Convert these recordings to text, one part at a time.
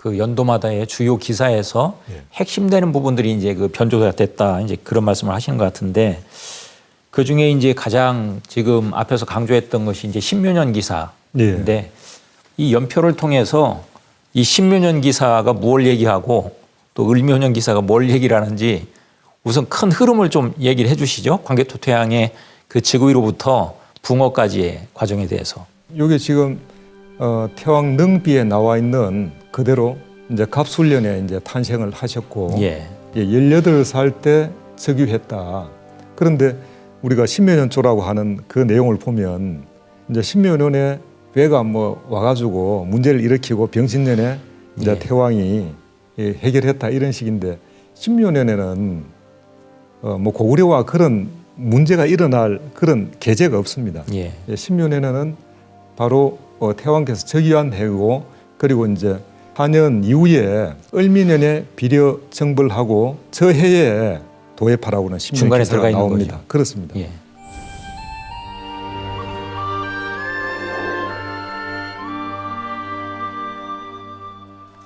그 연도마다의 주요 기사에서 예. 핵심되는 부분들이 이제 그 변조가 됐다. 이제 그런 말씀을 하시는 것 같은데 그 중에 이제 가장 지금 앞에서 강조했던 것이 이제 신묘년 기사인데 예. 이 연표를 통해서 이 신묘년 기사가 무엇을 얘기하고 또 을묘년 기사가 뭘 얘기를 하는지 우선 큰 흐름을 좀 얘기를 해 주시죠. 광개토태양의 그 즉위로부터 붕어까지의 과정에 대해서. 이게 지금 태왕 능비에 나와 있는 그대로 이제 갑술년에 이제 탄생을 하셨고 예. 18살 때 즉위했다. 그런데 우리가 신묘년조라고 하는 그 내용을 보면 이제 신묘년에 왜가 뭐 와가지고 문제를 일으키고 병신년에 이제 예. 태왕이 해결했다 이런 식인데 신묘년에는 뭐 고구려와 그런 문제가 일어날 그런 계제가 없습니다. 예. 신묘년에는 바로 태왕께서 즉위한 해고 그리고 이제 4년 이후에 을미년에 비려 정벌하고 저 해에 도입하라고는 중간에 들어가 신묘기사가 있는 나옵니다. 거죠. 그렇습니다. 예.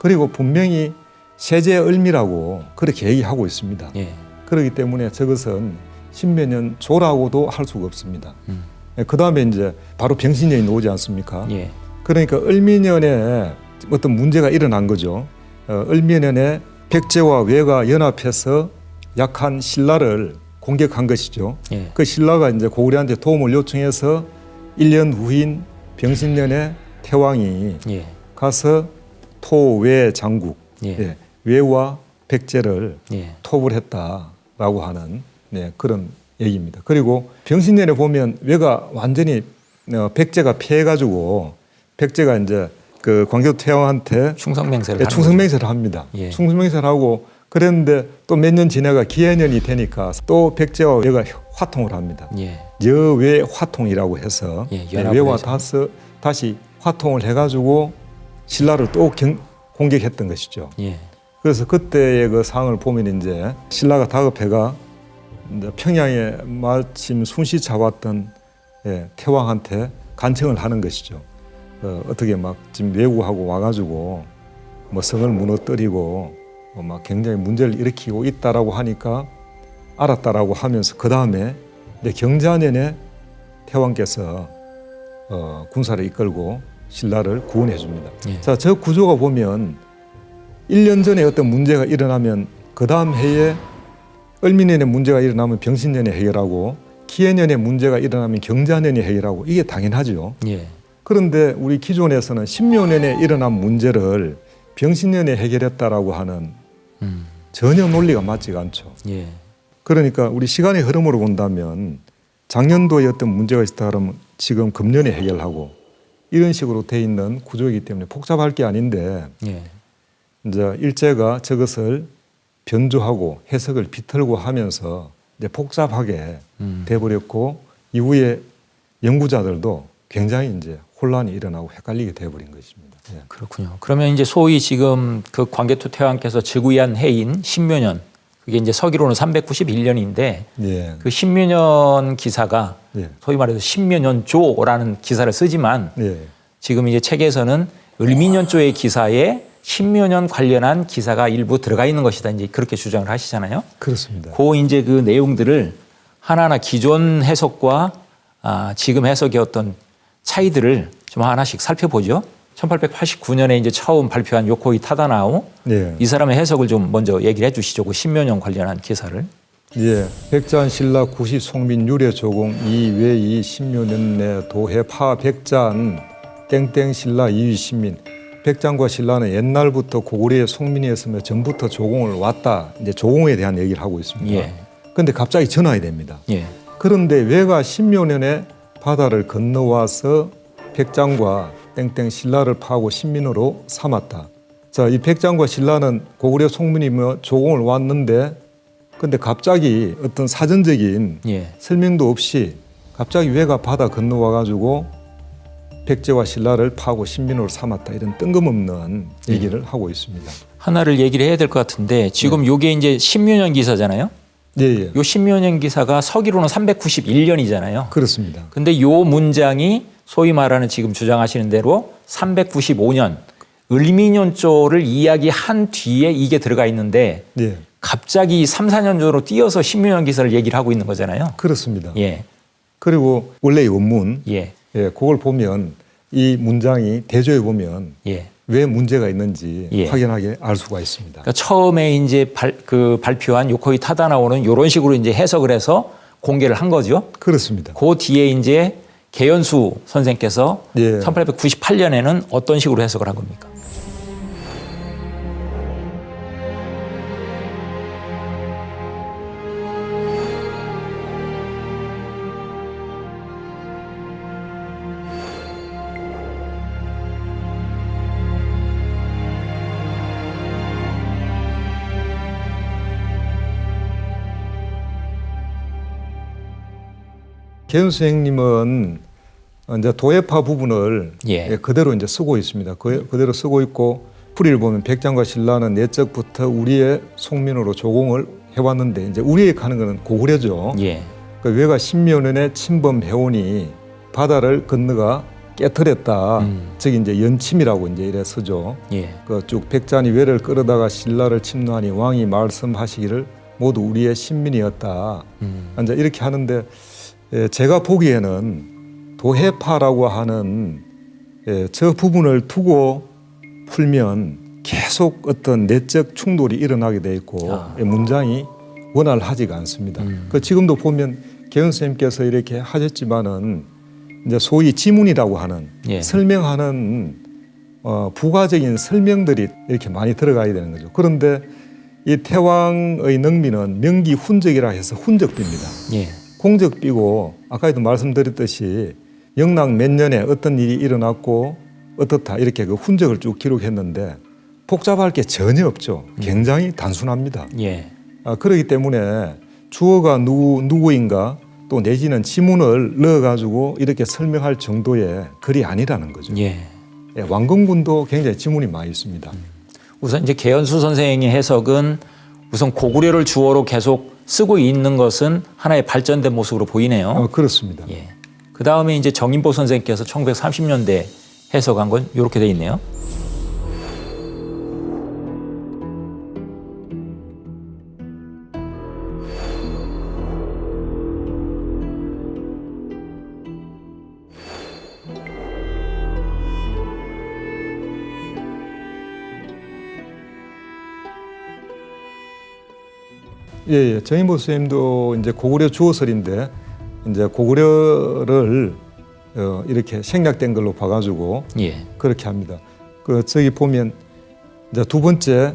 그리고 분명히 세제을미라고 그렇게 얘기하고 있습니다. 예. 그렇기 때문에 저것은 신묘년 조라고도 할 수가 없습니다. 그 다음에 이제 바로 병신년이 나오지 않습니까? 예. 그러니까 을미년에 어떤 문제가 일어난 거죠. 을미년에 백제와 왜가 연합해서 약한 신라를 공격한 것이죠. 예. 그 신라가 이제 고구려한테 도움을 요청해서 1년 후인 병신년에 태왕이 예. 가서 토외 장국, 예. 왜와 백제를 예. 톱을 했다라고 하는 그런 얘기입니다. 그리고 병신년에 보면 왜가 완전히 백제가 피해가지고 백제가 이제 그 광개토 태왕한테 충성맹세를 하는 충성맹세를 합니다. 예. 충성맹세를 하고 그랬는데 또 몇 년 지나가 기해년이 되니까 또 백제와 왜가 화통을 합니다. 거죠. 예. 여외 화통이라고 해서 예, 연합을 왜와 해서. 다시 화통을 해가지고 신라를 또 공격했던 것이죠. 예. 그래서 그때의 그 상황을 보면 이제 신라가 다급해가 이제 평양에 마침 순시 잡았던 태왕한테 간청을 하는 것이죠. 어떻게 막 지금 왜구하고 와가지고 뭐 성을 무너뜨리고 막 굉장히 문제를 일으키고 있다라고 하니까 알았다라고 하면서 그 다음에 경자년에 태왕께서 군사를 이끌고 신라를 구원해 줍니다. 예. 자, 저 구조가 보면 1년 전에 어떤 문제가 일어나면 그 다음 해에 을미년에 문제가 일어나면 병신년에 해결하고 기해년에 문제가 일어나면 경자년에 해결하고 이게 당연하죠. 예. 그런데 우리 기존에서는 신묘년에 일어난 문제를 병신년에 해결했다라고 하는 전혀 논리가 맞지가 않죠. 예. 그러니까 우리 시간의 흐름으로 본다면 작년도에 어떤 문제가 있다 그러면 지금 금년에 해결하고 이런 식으로 돼 있는 구조이기 때문에 복잡할 게 아닌데 예. 이제 일제가 저것을 변조하고 해석을 비틀고 하면서 이제 복잡하게 돼버렸고 이후에 연구자들도 굉장히 이제 혼란이 일어나고 헷갈리게 돼버린 것입니다. 예. 그렇군요. 그러면 이제 소위 지금 그 광개토 태왕께서 즉위한 해인 신묘년 그게 이제 서기로는 391년인데 예. 그 신묘년 기사가 예. 소위 말해서 신묘년조라는 기사를 쓰지만 예. 지금 이제 책에서는 을미년조의 기사에 신묘년 관련한 기사가 일부 들어가 있는 것이다. 이제 그렇게 주장을 하시잖아요. 그렇습니다. 그 이제 그 내용들을 하나하나 기존 해석과 지금 해석의 어떤 차이들을 좀 하나씩 살펴보죠. 1889년에 이제 처음 발표한 요코이 타다나오 예. 이 사람의 해석을 좀 먼저 얘기를 해주시죠. 그 신묘년 관련한 기사를. 예. 백잔 신라 구시 송민 유래 조공 이외이 신묘년 내 도해 파 백잔 땡땡 신라 이위 신민 백잔과 신라는 옛날부터 고구려의 송민이었으며 전부터 조공을 왔다. 이제 조공에 대한 얘기를 하고 있습니다. 예. 그런데 갑자기 전환이 됩니다. 예. 그런데 왜가 신묘년에 바다를 건너와서 백장과 땡땡 신라를 파고 신민으로 삼았다. 자, 이 백장과 신라는 고구려 송민이며 조공을 왔는데 근데 갑자기 어떤 사전적인 예. 설명도 없이 갑자기 왜가 바다 건너와 가지고 백제와 신라를 파고 신민으로 삼았다. 이런 뜬금없는 얘기를 하고 있습니다. 하나를 얘기를 해야 될 것 같은데 지금 요게 이제 신묘년 기사잖아요. 예, 예. 요 신묘년 기사가 서기로는 391년이잖아요. 그렇습니다. 근데 요 문장이 소위 말하는 지금 주장하시는 대로 395년 을미년조를 이야기한 뒤에 이게 들어가 있는데 예, 갑자기 3, 4년 전으로 뛰어서 신묘년 기사를 얘기를 하고 있는 거잖아요. 그렇습니다. 예, 그리고 원래의 원문, 예, 예, 그걸 보면 이 문장이 대조해 보면 예. 왜 문제가 있는지 예. 확연하게 알 수가 있습니다. 그러니까 처음에 이제 발표한 요코이 타다나오는 이런 식으로 이제 해석을 해서 공개를 한 거죠. 그렇습니다. 그 뒤에 이제 개연수 선생께서 예. 1898년에는 어떤 식으로 해석을 한 겁니까? 개연수 선생님은 이제 도예파 부분을 예. 그대로 이제 쓰고 있습니다. 그대로 쓰고 있고 풀이를 보면 백장과 신라는 옛적부터 우리의 속민으로 조공을 해왔는데 이제 우리의 하는 것은 고구려죠. 예, 그 외가 신묘년에 침범해오니 바다를 건너가 깨뜨렸다. 즉 이제 연침이라고 이제 이래 쓰죠. 예, 그 쭉 백잔이 외를 끌어다가 신라를 침노하니 왕이 말씀하시기를 모두 우리의 신민이었다. 이제 이렇게 하는데 제가 보기에는 도해파라고 하는 저 부분을 두고 풀면 계속 어떤 내적 충돌이 일어나게 돼 있고 문장이 원활하지가 않습니다. 그 지금도 보면 개연 선생님께서 이렇게 하셨지만은 이제 소위 지문이라고 하는 예. 설명하는 부가적인 설명들이 이렇게 많이 들어가야 되는 거죠. 그런데 이 태왕의 능미는 명기 훈적이라 해서 훈적비입니다. 예, 공적비고 아까도 말씀드렸듯이 영락 몇 년에 어떤 일이 일어났고 어떻다 이렇게 그 훈적을 쭉 기록했는데 복잡할 게 전혀 없죠. 굉장히 단순합니다. 예, 그렇기 때문에 주어가 누구인가 또 내지는 지문을 넣어가지고 이렇게 설명할 정도의 글이 아니라는 거죠. 예. 왕건군도 굉장히 지문이 많이 있습니다. 우선 이제 개연수 선생의 해석은 우선 고구려를 주어로 계속 쓰고 있는 것은 하나의 발전된 모습으로 보이네요. 그렇습니다. 예. 그 다음에 이제 정인보 선생께서 1930년대 해석한 건 이렇게 돼 있네요. 예, 정인보 선생님도 이제 고구려 주어설인데 이제 고구려를 이렇게 생략된 걸로 봐가지고 예, 그렇게 합니다. 그 저기 보면 이제 두 번째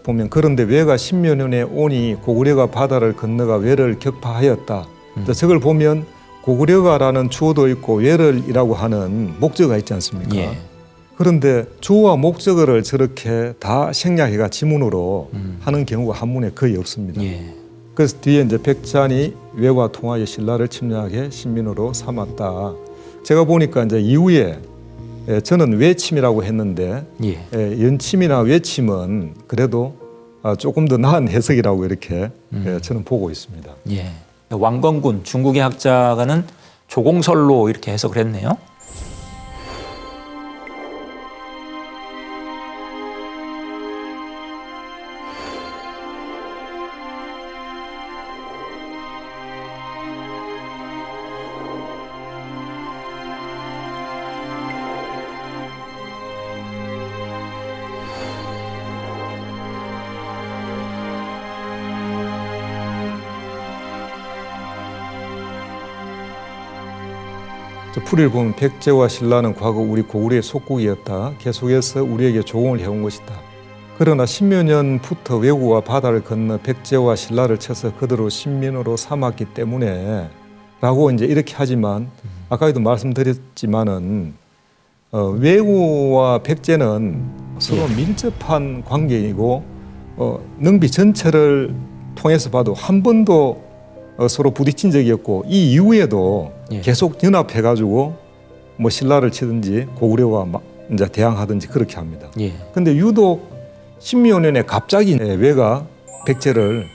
보면 그런데 외가 신묘년에 오니 고구려가 바다를 건너가 외를 격파하였다. 이제 저걸 보면 고구려가라는 주어도 있고 외를이라고 하는 목적어가 있지 않습니까? 예. 그런데 주어와 목적어를 저렇게 다 생략해가 지문으로 하는 경우가 한문에 거의 없습니다. 예. 그래서 뒤에 이제 백잔이 외와 통하여 신라를 침략해 신민으로 삼았다. 제가 보니까 이제 이후에 저는 외침이라고 했는데 예. 연침이나 외침은 그래도 조금 더 나은 해석이라고 이렇게 저는 보고 있습니다. 예. 왕건군 중국의 학자가는 조공설로 이렇게 해석을 했네요. 풀이를 보면 백제와 신라는 과거 우리 고구려의 속국이었다. 계속해서 우리에게 조공을 해온 것이다. 그러나 신묘년부터 외구와 바다를 건너 백제와 신라를 쳐서 그대로 신민으로 삼았기 때문에 라고 이제 이렇게 하지만 아까도 말씀드렸지만은 외구와 백제는 서로 밀접한 관계이고 능비 전체를 통해서 봐도 한 번도 서로 부딪힌 적이 없고 이 이후에도 계속 연합해가지고 뭐 신라를 치든지 고구려와 이제 대항하든지 그렇게 합니다. 그런데 유독 신묘년에 갑자기 외가 백제를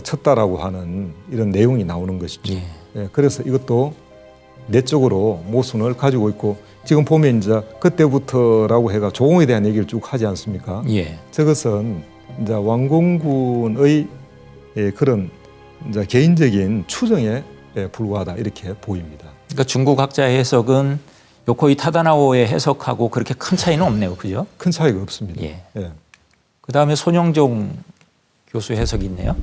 쳤다라고 하는 이런 내용이 나오는 것이죠. 그래서 이것도 내적으로 모순을 가지고 있고 지금 보면 이제 그때부터라고 해가 조공에 대한 얘기를 쭉 하지 않습니까? 예. 저것은 이제 왕공군의 그런 이제 개인적인 추정에 불과하다 이렇게 보입니다. 그러니까 중국 학자의 해석은 요코이 타다나오의 해석하고 그렇게 큰 차이는 없네요, 그죠? 큰 차이가 없습니다. 예. 예. 그 다음에 손영종 교수 해석이 있네요.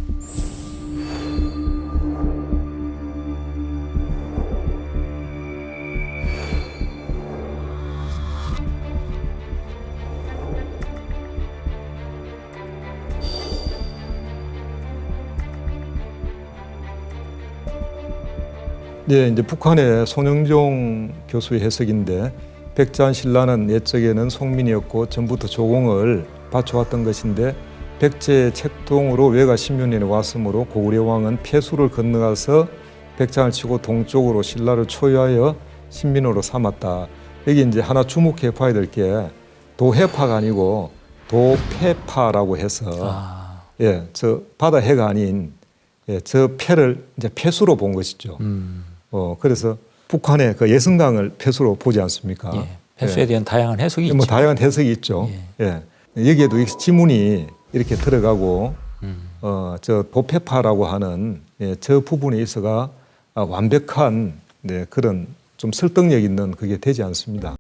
네, 이제 북한의 손영종 교수의 해석인데 백제한신라는 옛적에는 송민이었고 전부터 조공을 바쳐왔던 것인데 백제 책동으로 외가 신묘년에 왔으므로 고구려 왕은 폐수를 건너가서 백장을 치고 동쪽으로 신라를 초유하여 신민으로 삼았다. 여기 이제 하나 주목해 봐야 될 게 도해파가 아니고 도폐파라고 해서 예, 저 바다해가 아닌 저 폐를 이제 폐수로 본 것이죠. 그래서 북한의 그 예성강을 폐수로 보지 않습니까? 예. 폐수에 대한 다양한 해석이 있죠. 다양한 해석이 있죠. 예. 여기에도 이 지문이 이렇게 들어가고 저 도폐파라고 하는 저 부분에 있어가 완벽한 그런 좀 설득력 있는 그게 되지 않습니다.